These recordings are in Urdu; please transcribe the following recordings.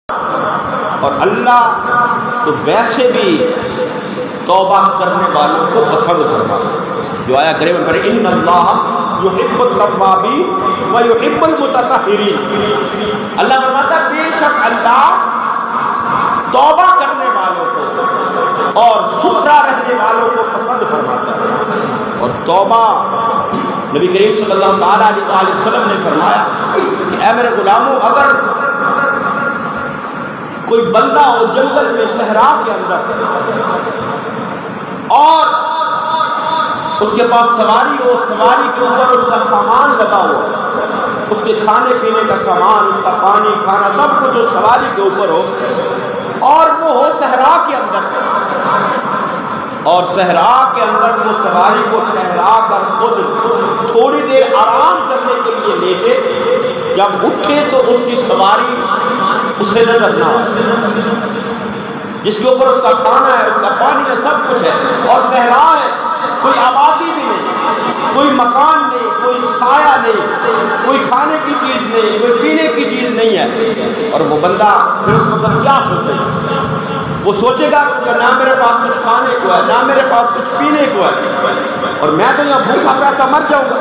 اور اللہ تو ویسے بھی توبہ کرنے والوں کو پسند فرماتا ہے، جو آیا کریم میں پڑھے ان اللہ یحب التوابین و یحب المتطہرین۔ اللہ فرماتا ہے بے شک اللہ توبہ کرنے والوں کو اور ستھرا رہنے والوں کو پسند فرماتا ہے۔ اور توبہ نبی کریم صلی اللہ تعالیٰ علیہ وسلم نے فرمایا کہ اے میرے غلاموں، اگر کوئی بندہ ہو جنگل میں صحرا کے اندر اور اس کے پاس سواری ہو، سواری کے اوپر اس کا سامان لگا ہو، اس کے کھانے پینے کا سامان، اس کا پانی کھانا سب کچھ جو سواری کے اوپر ہو، اور وہ ہو صحرا کے اندر، اور صحرا کے اندر وہ سواری کو ٹھہرا کر خود تھوڑی دیر آرام کرنے کے لیے لیٹے، جب اٹھے تو اس کی سواری اسے نظر نہ آئے، جس کے اوپر اس کا کھانا ہے، اس کا پانی ہے، سب کچھ ہے، اور صحرا ہے، کوئی آبادی بھی نہیں، کوئی مکان نہیں، کوئی سایہ نہیں، کوئی کھانے کی چیز نہیں، کوئی پینے کی چیز نہیں ہے، اور وہ بندہ پھر اس وقت کیا سوچے گا؟ وہ سوچے گا کہ نہ میرے پاس کچھ کھانے کو ہے، نہ میرے پاس کچھ پینے کو ہے، اور میں تو یہاں بھوکا پیاسا مر جاؤں گا۔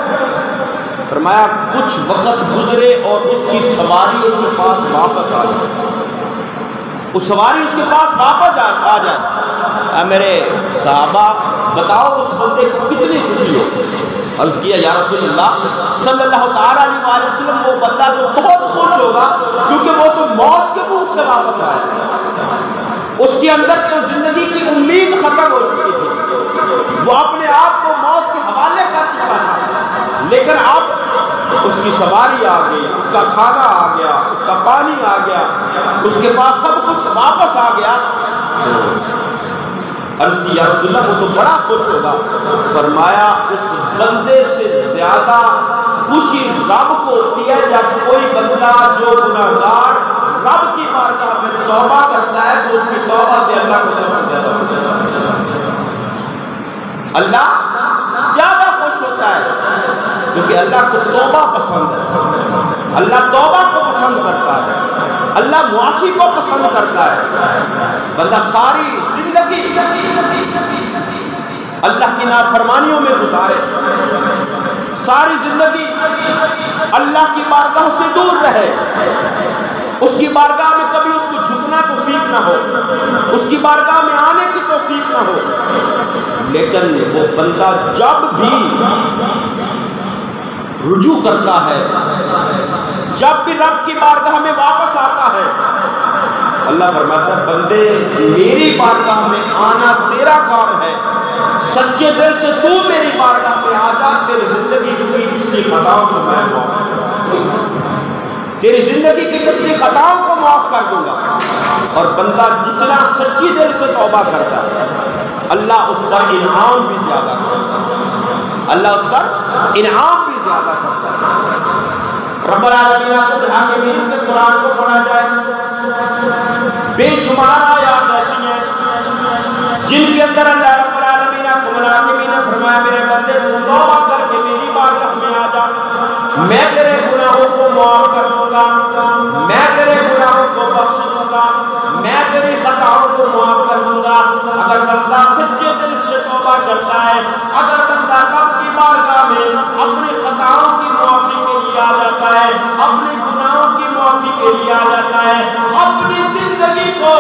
فرمایا کچھ وقت گزرے اور اس کی سواری اس کے پاس واپس آ جائے، اس سواری اس کے پاس واپس آ جائے۔ اے میرے صحابہ بتاؤ اس بندے کو کتنی خوشی ہو؟ عرض کیا یا رسول اللہ صلی اللہ تعالیٰ علیہ وسلم، وہ بندہ تو بہت خوش ہوگا کیونکہ وہ تو موت کے منہ سے واپس آیا، اس کے اندر تو زندگی کی امید ختم ہو چکی تھی، وہ اپنے آپ کو موت کے حوالے کر چکا تھا، لیکن اب اس کی سواری آ گئی، اس کا کھانا آ گیا، اس کا پانی آ گیا، اس کے پاس سب کچھ واپس آ گیا۔ عرض کی یا رسول اللہ وہ تو بڑا خوش ہوگا۔ فرمایا اس بندے سے زیادہ خوشی رب کو ہوتی ہے جب کوئی بندہ جو گناہگار رب کی بارگاہ میں توبہ کرتا ہے تو اس کی توبہ سے اللہ کو سب سے زیادہ خوش ہوتا ہے۔ اللہ زیادہ خوش ہوتا ہے کیونکہ اللہ کو توبہ پسند ہے، اللہ توبہ کو پسند کرتا ہے، اللہ معافی کو پسند کرتا ہے۔ بندہ ساری زندگی اللہ کی نافرمانیوں میں گزارے، ساری زندگی اللہ کی بارگاہ سے دور رہے، اس کی بارگاہ میں کبھی اس کو جھکنا توفیق نہ ہو، اس کی بارگاہ میں آنے کی توفیق نہ ہو، لیکن وہ بندہ جب بھی رجوع کرتا ہے، جب بھی رب کی بارگاہ میں واپس آتا ہے، اللہ فرماتا ہے بندے میری بارگاہ میں آنا تیرا کام ہے، سچے دل سے تو میری بارگاہ میں آ جا، تیری زندگی کی پچھلی خطاؤں کو میں معاف کر دوں گا، تیری زندگی کی پچھلی خطاؤں کو معاف کر دوں گا۔ اور بندہ جتنا سچی دل سے توبہ کرتا ہے اللہ اس پر انعام بھی زیادہ کرتا ہے، اللہ اس پر انعام بھی زیادہ کرتا ہے۔ رب العالمین کو بہا کے مین کے قرآن کو پڑھا جائے، بے شمار آیات ایسی ہیں جن کے اندر اللہ رب العالمین کو منا کے میں نے فرمایا میرے بندے تو توبہ کر کے میری بارگاہ میں آ جا، میں تیرے گناہوں کو معاف کر دوں گا، میں تیرے گناہوں کو بخش دوں گا، میں تیری خطاؤں کو معاف کر دوں گا۔ اگر بندہ سچے دل سے توبہ کرتا ہے، اگر بندہ رب کی بارگاہ میں اپنی خطاؤں کی معافی کے لیے آ جاتا ہے، اپنے گناہوں کی معافی کے لیے آ جاتا ہے، اپنی زندگی کو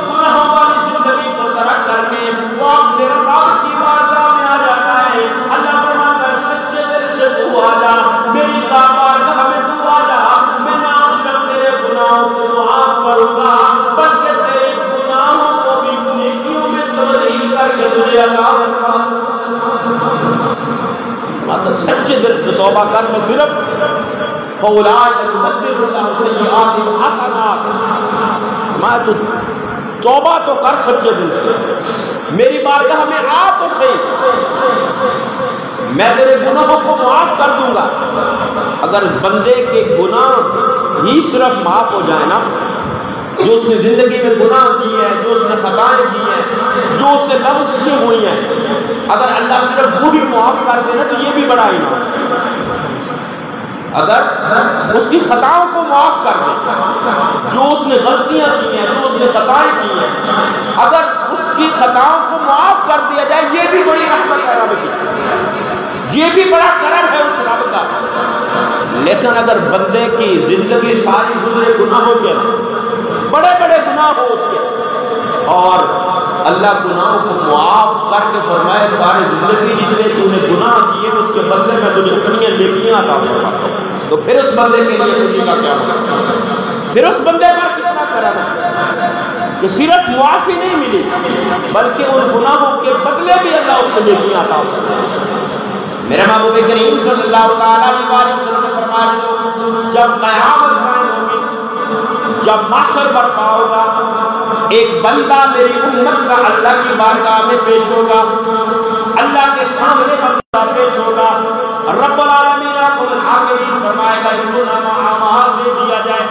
گناہوں والی زندگی کو ترک کر کے وہ اپنے رب کی بارگاہ میں آ جاتا ہے، اللہ فرماتا ہے سچے دل سے تو آ جا، میری بارگاہ میں تو آ جا، میں نہ صرف تیرے گناہوں کو معاف کروں گا بلکہ تیرے گناہوں کو بھی نیکیوں میں تبدیل کر کے تجھے عطا فرماؤں گا۔ سچے دل سے توبہ کر میں صرف فَأُولَٰئِکَ يُبَدِّلُ اللَّهُ سَیِّئَاتِهِمْ حَسَنَاتٍ، میں تو توبہ تو کر سچے دل سے، میری بارگاہ میں آ تو صحیح، میں تیرے گناہوں کو معاف کر دوں گا۔ اگر بندے کے گناہ ہی صرف معاف ہو جائے نا، جو اس نے زندگی میں گناہ کی ہے، جو اس نے خطائیں کی ہیں، جو اس سے لغزشیں ہوئی ہیں، اگر اللہ صرف وہ بھی معاف کر دے نا تو یہ بھی بڑا انعام۔ اگر اس کی خطاؤں کو معاف کر دے، جو اس نے غلطیاں کی ہیں، جو اس نے خطائیں کی ہیں، اگر اس کی خطاؤں کو معاف کر دیا جائے، یہ بھی بڑی رحمت ہے رب کی، یہ بھی بڑا کرم ہے اس رب کا۔ لیکن اگر بندے کی زندگی ساری گزرے گناہوں کے، بڑے بڑے گناہ ہو اس کے، اور اللہ گناہوں کو معاف کر کے فرمائے ساری زندگی جتنے تو نے گناہ کیے اس کے بدلے میں تجھے اتنی نیکیاں عطا فرماتا ہوں، تو پھر اس بندے کے لیے خوشی کا کیا ہوگا؟ پھر اس بندے پر کتنا کرم ہے کہ صرف معافی نہیں ملی بلکہ ان گناہوں کے بدلے بھی اللہ اس کو نیکیاں عطا فرماتا۔ میرے محبوب کریم صلی اللہ تعالیٰ علیہ وسلم نے فرمایا جب قیامت قائم ہوگی، جب محشر برپا ہوگا، ایک بندہ میری امت کا اللہ کی بارگاہ میں پیش ہوگا، اللہ کے سامنے بندہ پیش ہوگا، رب العالمین الحاکمین فرمائے گا اس کو نامہ اعمال دے دیا جائے،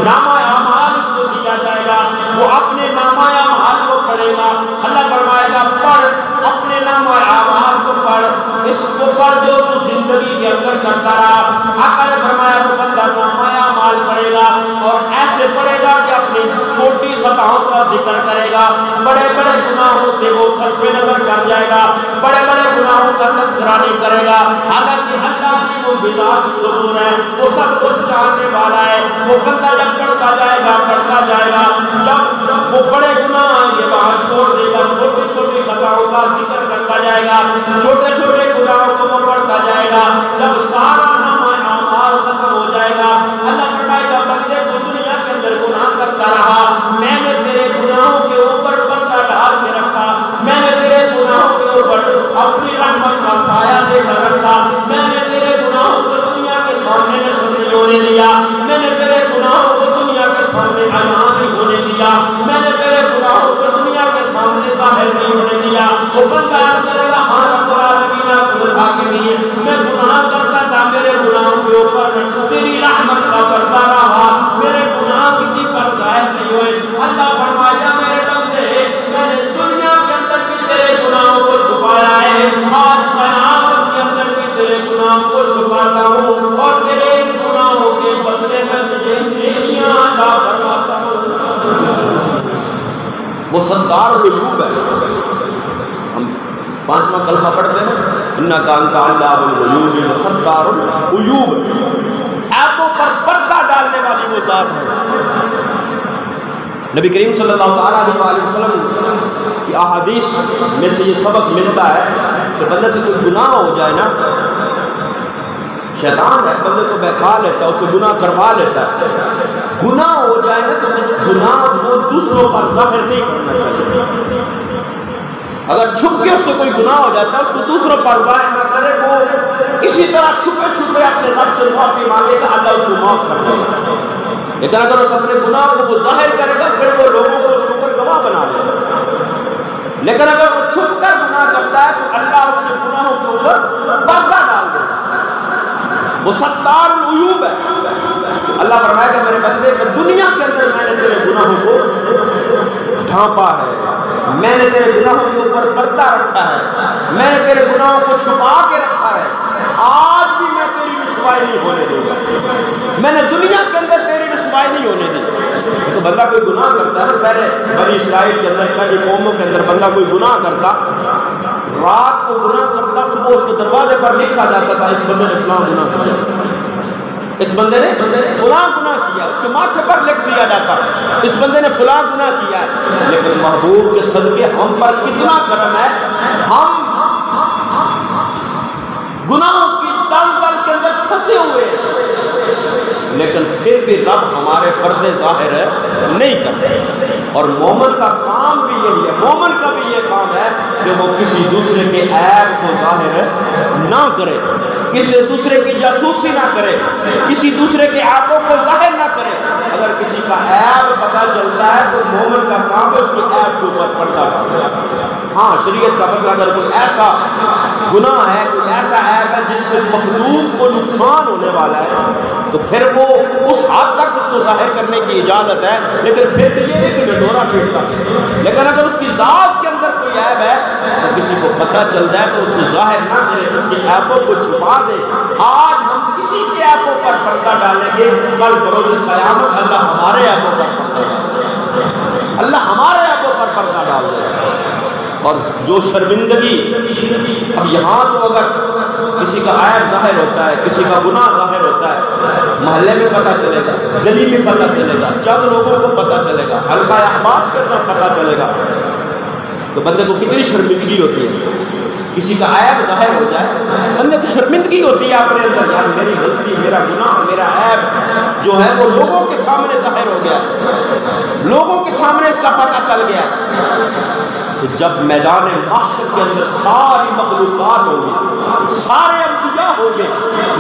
نامہ اعمال اس کو دیا جائے گا، وہ اپنے نامہ اعمال کو پڑھے گا، اللہ فرمائے گا پڑھ اپنے نامہ اعمال کو پڑھ، اس کو پڑھ جو تو زندگی کے اندر کرتا رہا۔ آقا نے فرمایا وہ بندہ نامہ اعمال پڑھے گا اور ایسے پڑھے گا کہ اپنی چھوٹی خطاؤں کا ذکر کرے گا، بڑے بڑے گناہوں سے وہ صرف نظر کر جائے گا، بڑے بڑے گناہوں کا تذکرہ نہیں کرے گا، حالانکہ اللہ کی وہ بذات صدور ہے، وہ سب کچھ جاننے والا ہے۔ وہ بندہ جب پڑھتا جائے گا پڑھتا جائے گا، جب وہ بڑے گناہ آئیں گے وہاں چھوڑ دے گا، چھوٹی چھوٹی خطاؤں کا ذکر کرتا جائے گا، چھوٹے چھوٹے گناہوں کو وہ پڑھتا جائے گا، جب سارا نامہ اعمال ختم ہو جائے گا اللہ فرمائے گا بندے کو دنیا کے اندر گناہ کرتا رہا، میں نے تیرے گناہوں کے اوپر پردہ ڈال کے رکھا، میں نے تیرے گناہوں کے اوپر اپنی رحمت کا سایہ دے کر رکھا، میں نے تیرے گناہوں کو دنیا کے سامنے نشر نہیں ہونے دیا، میں نے تیرے گناہوں کو دنیا کے سامنے عیاں نہیں ہونے دیا، میں نے تیرے گناہوں کو دنیا کے سامنے ظاہر نہیں ہونے دیا۔ وہ بندہ عرض کرے گا ہاں رب العالمین الحاکمین، میں گناہ کرتا تھا، میرے گناہوں کے اوپر تیری رحمت کا پردہ رہا، میرے گناہ کسی پر ظاہر نہیں ہوئے۔ اللہ فرمایا میرے بندے میں نے دنیا کے اندر بھی تیرے گناہوں کو چھپایا ہے، آج قیامت کے اندر بھی تیرے گناہوں کو چھپاتا ہوں اور تیرے ان گناہوں کے بدلے میں تجھے نیکیاں عطا فرماتا ہوں۔ وہ ستار العیوب ہے۔ ہم پانچواں کلمہ پڑھتے ہیں نا انکا انت علام الغیوب وستار العیوب، عیبوں پر پردہ ڈالنے والی وہ ذات ہے۔ نبی کریم صلی اللہ علیہ وسلم کی احادیث میں سے یہ سبق ملتا ہے کہ بندے سے کوئی گناہ ہو جائے نا، شیطان ہے بندے کو بہکا لیتا ہے، اسے گناہ کروا لیتا ہے، گناہ ہو جائے نا تو اس گناہ کو دوسروں پر ظاہر نہیں کرنا چاہیے۔ اگر چھپ کے اس سے کوئی گناہ ہو جاتا ہے اس کو دوسروں پر ظاہر نہ کرے، وہ اسی طرح چھپے چھپے اپنے رب سے معافی مانگے گا، اللہ اس کو معاف کر دے گا۔ لیکن اگر اس اپنے گناہ کو وہ ظاہر کرے گا پھر وہ لوگوں کو اس کے اوپر گواہ بنا لے گا۔ لیکن اگر وہ چھپ کر گناہ کرتا ہے تو اللہ اس کے گناہوں کے اوپر پردہ ڈال دے گا۔ وہ ستار العیوب ہے۔ اللہ فرمائے گا میرے بندے میں دنیا کے اندر میں نے تیرے گناہوں کو ڈھانپا ہے، میں نے تیرے گناہوں کے اوپر پردہ رکھا ہے، میں نے تیرے گناہوں کو چھپا کے رکھا ہے، آج بھی میں تیری رسوائی نہیں ہونے دوں گا، میں نے دنیا کے اندر تیری رسوائی نہیں ہونے دی۔ تو بندہ کوئی گناہ کرتا ہے نا، پہلے بنی اسرائیل کے اندر پہلی قوموں کے اندر بندہ کوئی گناہ کرتا، رات کو گناہ کرتا، صبح اس کو دروازے پر لکھا جاتا تھا اس بندے نے فلاں گناہ کیا، اس بندے نے فلاں گناہ کیا، اس کے ماتھے پر لکھ دیا جاتا اس بندے نے فلاں گناہ کیا ہے۔ لیکن محبوب کے صدقے ہم پر کتنا کرم ہے، ہم گناہوں کی دلدل کے اندر پھنسے ہوئے ہیں، لیکن پھر بھی رب ہمارے پردے ظاہر نہیں کرتے۔ اور مومن کا کام بھی یہی ہے، مومن کا بھی یہ کام ہے کہ وہ کسی دوسرے کے عیب کو ظاہر نہ کرے، کسی دوسرے کی جاسوسی نہ کرے، کسی دوسرے کے عیبوں کو ظاہر نہ کرے۔ اگر کسی کا عیب پتہ چلتا ہے تو مومن کا کام ہے اس کے عیب کے اوپر پردہ ڈالنا۔ ہاں شریعت کا مسئلہ اگر کوئی ایسا گناہ ہے، کوئی ایسا عیب ہے جس سے مخلوق کو نقصان ہونے والا ہے تو پھر وہ اس حد تک اس کو ظاہر کرنے کی اجازت ہے، لیکن پھر بھی یہ نہیں کہ ڈنڈورا پیٹتا۔ لیکن اگر اس کی ذات کے اندر کوئی عیب ہے تو کسی کو پتہ چل جائے تو اس کو ظاہر نہ کرے، اس کے عیبوں کو چھپا دے۔ آج ہم کسی کے عیبوں پر پردہ ڈالیں گے، کل بروز قیامت اللہ ہمارے عیبوں پر اور جو شرمندگی، اب یہاں تو اگر کسی کا عیب ظاہر ہوتا ہے، کسی کا گناہ ظاہر ہوتا ہے، محلے میں پتہ چلے گا، گلی میں پتہ چلے گا، چند لوگوں کو پتہ چلے گا، حلقہ احباب کے اندر پتہ چلے گا، تو بندے کو کتنی شرمندگی ہوتی ہے۔ کسی کا عیب ظاہر ہو جائے، بندے کو شرمندگی ہوتی ہے اپنے اندر، یار میری غلطی، میرا گناہ، میرا عیب جو ہے وہ لوگوں کے سامنے ظاہر ہو گیا، لوگوں کے سامنے اس کا پتہ چل گیا۔ تو جب میدان محشر کے اندر ساری مخلوقات ہوگی، سارے انبیاء ہوں گے،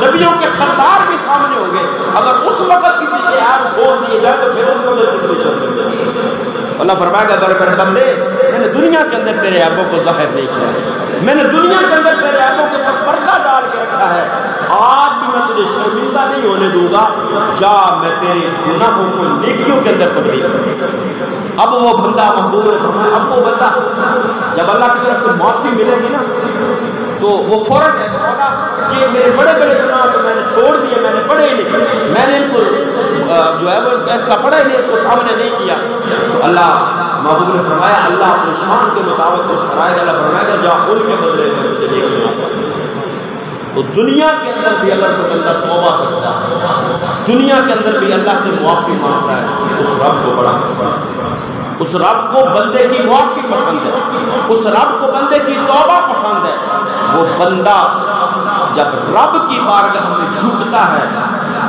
نبیوں کے سردار بھی سامنے ہوں گے، اگر اس وقت کسی کے عیب کھول دیے جائے تو پھر اس وقت کتنی شرمندگی۔ اللہ فرمائے گا میرے بندے، میں نے دنیا کے اندر تیرے عیبوں کو ظاہر نہیں کیا، میں نے دنیا کے اندر تیرے عیبوں کے اوپر پردہ ڈال کے رکھا ہے، آج بھی میں تجھے شرمندہ نہیں ہونے دوں گا، جا میں تیرے گناہوں کو نیکیوں کے اندر تبدیل کروں۔ اب وہ بندہ، محبوب نے فرمایا، اب وہ بندہ جب اللہ کی طرف سے معافی ملے گی نا تو وہ فوراً ہے کہ مولا یہ میرے بڑے بڑے گناہ تو میں نے چھوڑ دیے، میں نے پڑھے ہی نہیں، میں نے ان کو جو ہے وہ اس کا پڑھا ہی نہیں، اس کو سامنے نہیں کیا۔ تو اللہ محبوب نے فرمایا اللہ اپنی شان کے مطابق اس کرائے گا، اللہ فرمائے گا جا ان کے بدلے میں تجھے نیکیاں۔ تو دنیا کے اندر بھی اگر کوئی بندہ توبہ کرتا ہے، دنیا کے اندر بھی اللہ سے معافی مانگتا ہے، اس رب کو بڑا پسند ہے، اس رب کو بندے کی معافی پسند ہے، اس رب کو بندے کی توبہ پسند ہے۔ وہ بندہ جب رب کی بارگاہ میں جھکتا ہے،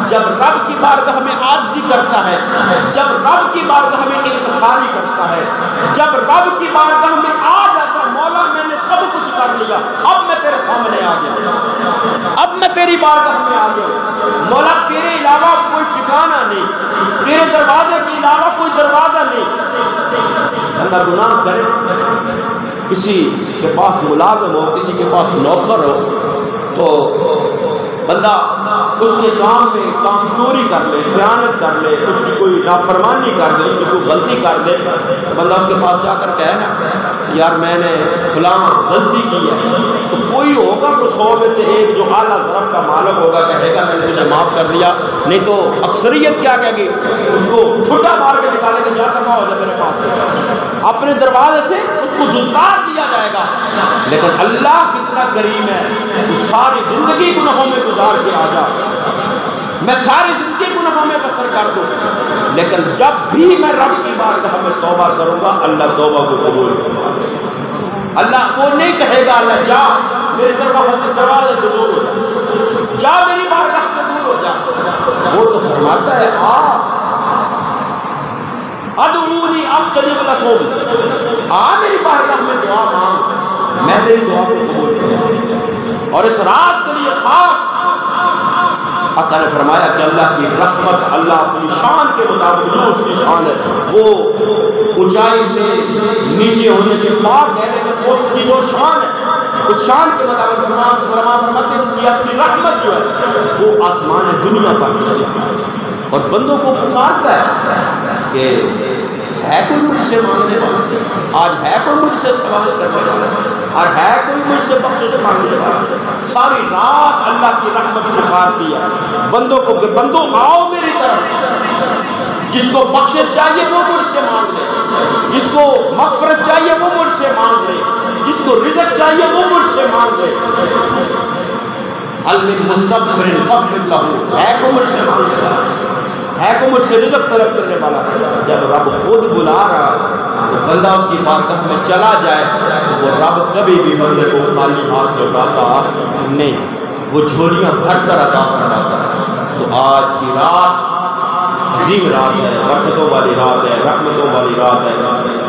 جب رب کی بارگاہ میں عاجزی کرتا ہے، جب رب کی بارگاہ میں انکساری کرتا ہے، جب رب کی بارگاہ میں آ جاتا ہے مولا میں نے سب کچھ کر لیا، اب میں تیرے سامنے آ گیا، اب میں تیری بارگاہ میں آ گیا، مولا تیرے علاوہ کوئی ٹھکانہ نہیں، تیرے دروازے کے علاوہ کوئی دروازہ نہیں۔ اللہ گناہ کرے، کسی کے پاس ملازم ہو، کسی کے پاس نوکر ہو، تو بندہ اس کے کام میں کام چوری کر لے، خیانت کر لے، اس کی کوئی نافرمانی کر دے، اس کی کوئی غلطی کر دے، تو بندہ اس کے پاس جا کر کہے نا یار میں نے فلاں غلطی کی ہے، تو کوئی ہوگا تو 100 میں سے ایک جو اعلیٰ ظرف کا مالک ہوگا کہے گا میں نے تجھے معاف کر دیا، نہیں تو اکثریت کیا کہے گی، اس کو ٹھٹا مار کے نکالے کہ جا دفعہ ہو جائے میرے پاس سے، اپنے دروازے سے اس کو دھتکار دیا جائے گا۔ لیکن اللہ کتنا کریم ہے، وہ ساری زندگی گناہوں میں گزار کے آ جا، میں ساری زندگی گناہوں میں بسر کر دوں، لیکن جب بھی میں رب کی بارگاہ میں توبہ کروں گا اللہ توبہ کو قبول کرے گا۔ اللہ وہ نہیں کہے گا اللہ جا میرے دروازے سے دور ہو جا، جا میری بارگاہ سے دور ہو جا، وہ تو فرماتا ہے ادعونی استجب لکم، میری بارگاہ میں دعا مانگ، میں تیری دعا کو قبول کروں۔ اور اس رات کے لیے خاص آقا نے فرمایا کہ اللہ کی رحمت، اللہ اپنی شان کے مطابق جو اس کی شان ہے وہ اونچائی سے نیچے ہونے سے پاک ہے، لیکن اس کی جو شان ہے اس شان کے مطابق فرماتے ہیں اس کی اپنی رحمت جو ہے وہ آسمان دنیا پر کسی اور بندوں کو پکارتا ہے کہ ہے کوئی مجھ سے مانگنے والا، آج ہے کوئی مجھ سے سوال کرنے والا، اور ہے کوئی مجھ سے بخشش مانگنے والا۔ ساری رات اللہ کی رحمت پکارتی ہے بندوں کو کہ بندوں آؤ میری طرف، جس کو بخشش چاہیے وہ مجھ سے مانگ لے، جس کو مغفرت چاہیے وہ مجھ سے مانگ لے، جس کو رزق چاہیے وہ مجھ سے مانگ لے۔ هل من مستغفر فاغفر له، ہے کوئی مجھ سے مانگنے والا، ہے کوئی مجھ سے رزق طلب کرنے والا۔ جب رب خود بلا رہا تو بندہ اس کی بارگاہ میں چلا جائے تو وہ رب کبھی بھی بندے کو خالی ہاتھ لوٹاتا نہیں، وہ جھولیاں بھر کر عطا فرماتا ہے۔ تو آج کی رات عظیم رات ہے، برکتوں والی رات ہے، رحمتوں والی رات ہے۔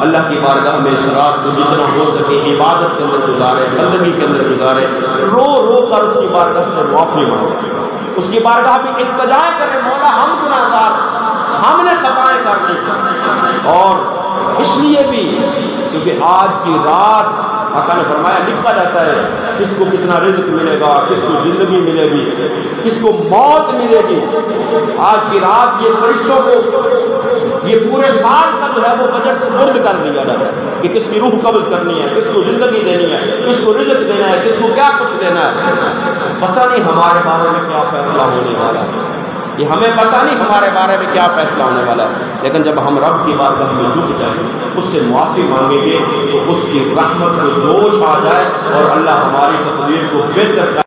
اللہ کی بارگاہ میں اس رات کو جتنا ہو سکے عبادت کے اندر گزارے، بندگی کے اندر گزارے، رو رو کر اس کی بارگاہ سے معافی مانگے، اس کی بارگاہ میں التجائے کرے مولا ہم گناہ گار، ہم نے خطائیں کر دی، اور اس لیے بھی کیونکہ آج کی رات آقا نے فرمایا لکھا جاتا ہے کس کو کتنا رزق ملے گا، کس کو زندگی ملے گی، کس کو موت ملے گی۔ آج کی رات یہ فرشتوں کو یہ پورے سال کا جو ہے وہ بجٹ سپرد کر دیا جاتا ہے کہ کس کی روح قبض کرنی ہے، کس کو زندگی دینی ہے، کس کو رزق دینا ہے، کس کو کیا کچھ دینا ہے۔ پتہ نہیں ہمارے بارے میں کیا فیصلہ ہونے والا ہے، یہ ہمیں پتہ نہیں ہمارے بارے میں کیا فیصلہ ہونے والا ہے، لیکن جب ہم رب کی بارگاہ میں جھک جائیں اس سے معافی مانگیں گے تو اس کی رحمت کو جوش آ جائے اور اللہ ہماری تقدیر کو بہتر